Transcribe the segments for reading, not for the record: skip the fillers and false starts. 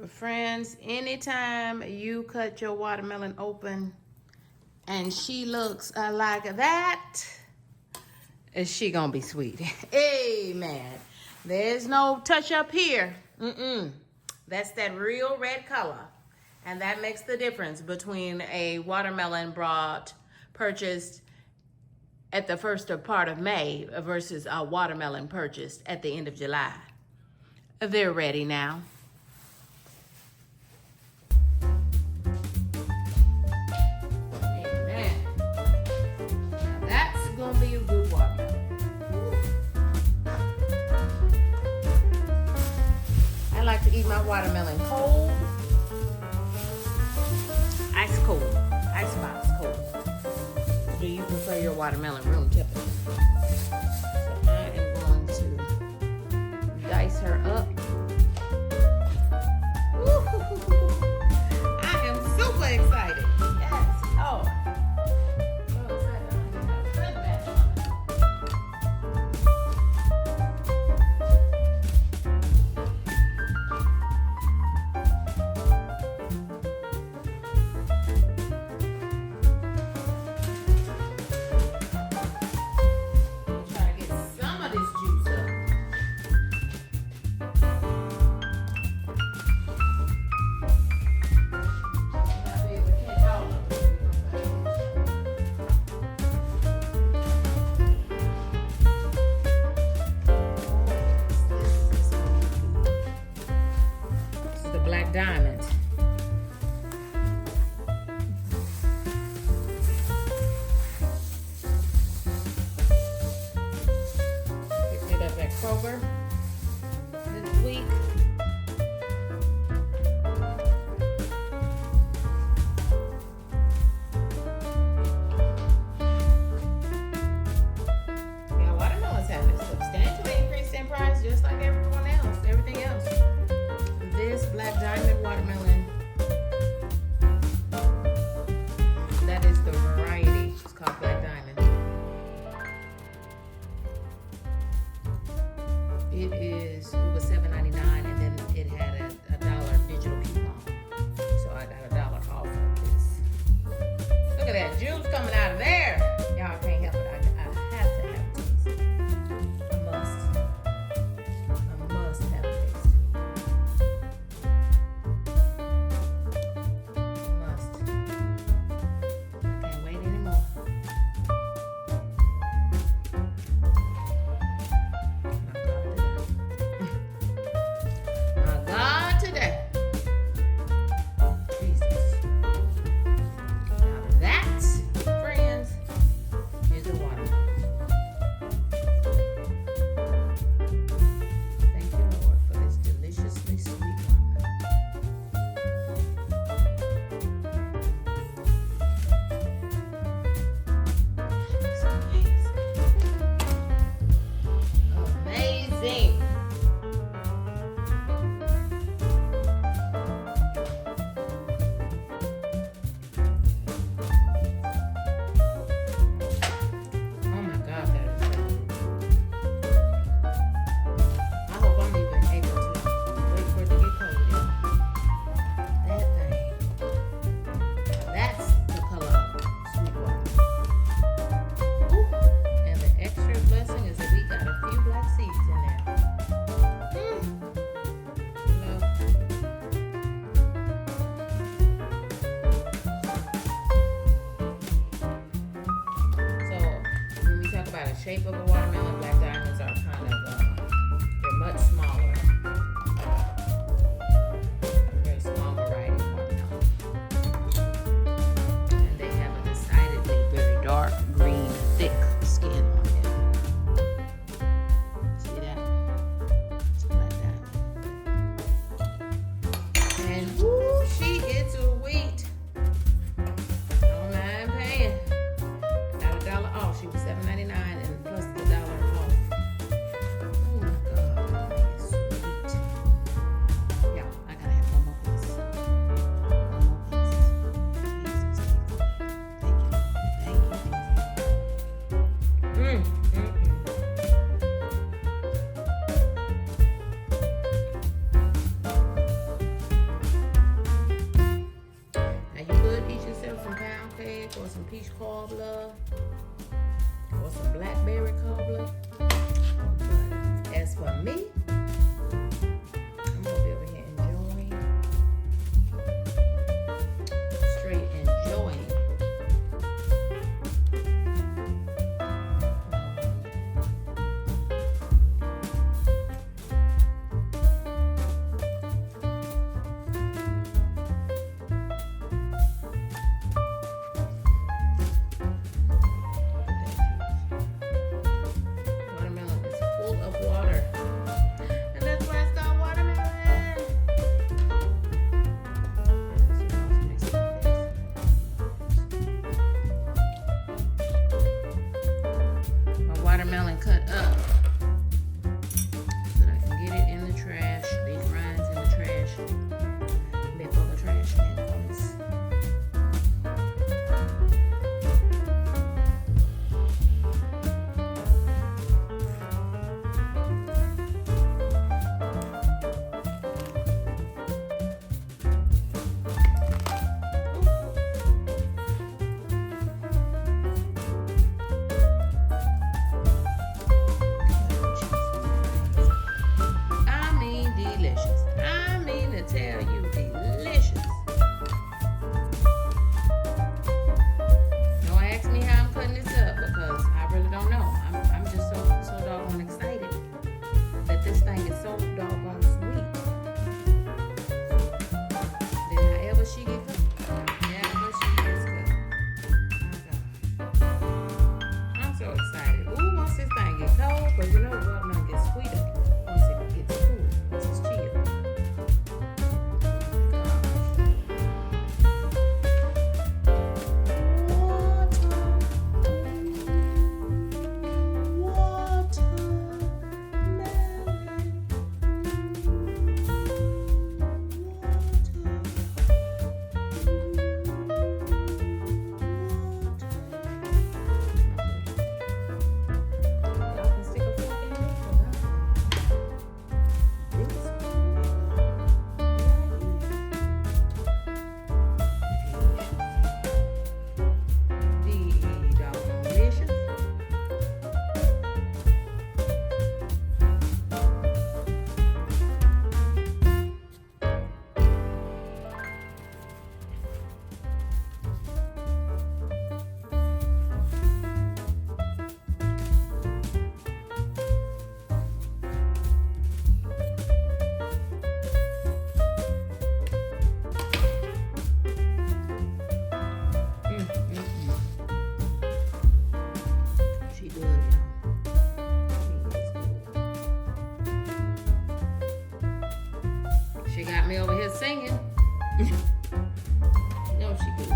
Friends, anytime you cut your watermelon open and she looks like that, is she gonna be sweet? Amen. There's no touch up here. That's that real red color. And that makes the difference between a watermelon purchased at the first part of May versus a watermelon purchased at the end of July. They're ready now. Amen. Now that's gonna be a good watermelon. I like to eat my watermelon cold. Ice cold. Icebox cold. Do you prefer your watermelon room temperature? So I am going to dice her up. I am super excited. Yes. Oh. So excited. Diamond. Picked it up at Kroger this week. Yeah, watermelons have substantially increased in price, just like everyone else, everything else. This Black Diamond watermelon, that is the variety. It's called Black Diamond. It was $7.99, and then it had a $1 digital coupon. So I got $1 off of this. Look at that juice coming out of there. Y'all can't help it. I have to have a taste. I must have a taste. Shape of a watermelon, Black Diamonds are kind of, they're much smaller. Very small variety of watermelon. And they have a decidedly very dark green, thick skin on them. See that? It's Black Diamond. And whoo, she is sweet. Don't mind paying. Got $1 off. She was $7.99 and plus the $1 off. cobbler or some blackberry cobbler. But as for me, I'm gonna be over here enjoying, straight enjoying. Watermelon is full of water. And that's why it's called watermelon. My watermelon cut up so that I can get it in the trash. These rinds in the trash before the trash can comes. I mean delicious. I mean to tell you delicious. Don't ask me how I'm cutting this up because I really don't know. I'm just so doggone excited that this thing is so doggone sweet. Then however she get cooked, however she gets cooked. My God. I'm so excited. Ooh, once this thing gets cold, because you know the watermelon gets sweeter once it gets cool, once it's chilled. She good, y'all. She got me over here singing. No, she good.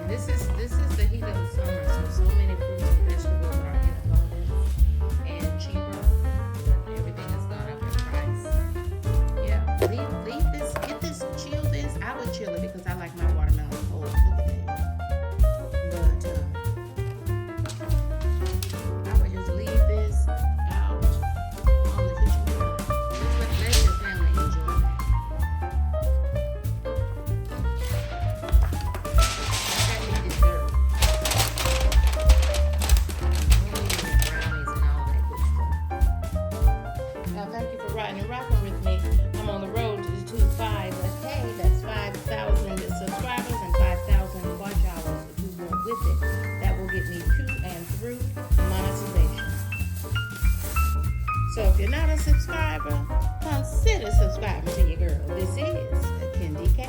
This is the heat of the summer, so many fruits and vegetables are in abundance and cheaper, but everything has gone up in price. Yeah, leave this, get this, chill this. I would chill it because I like my watermelon cold. Look at that. But I would just leave this out on the kitchen counter. Just let your family enjoy that. Thank you for riding and rocking with me. I'm on the road to 5K. That's 5,000 subscribers and 5,000 watch hours to do more with it. That will get me to and through monetization. So if you're not a subscriber, consider subscribing to your girl. This is KendyK.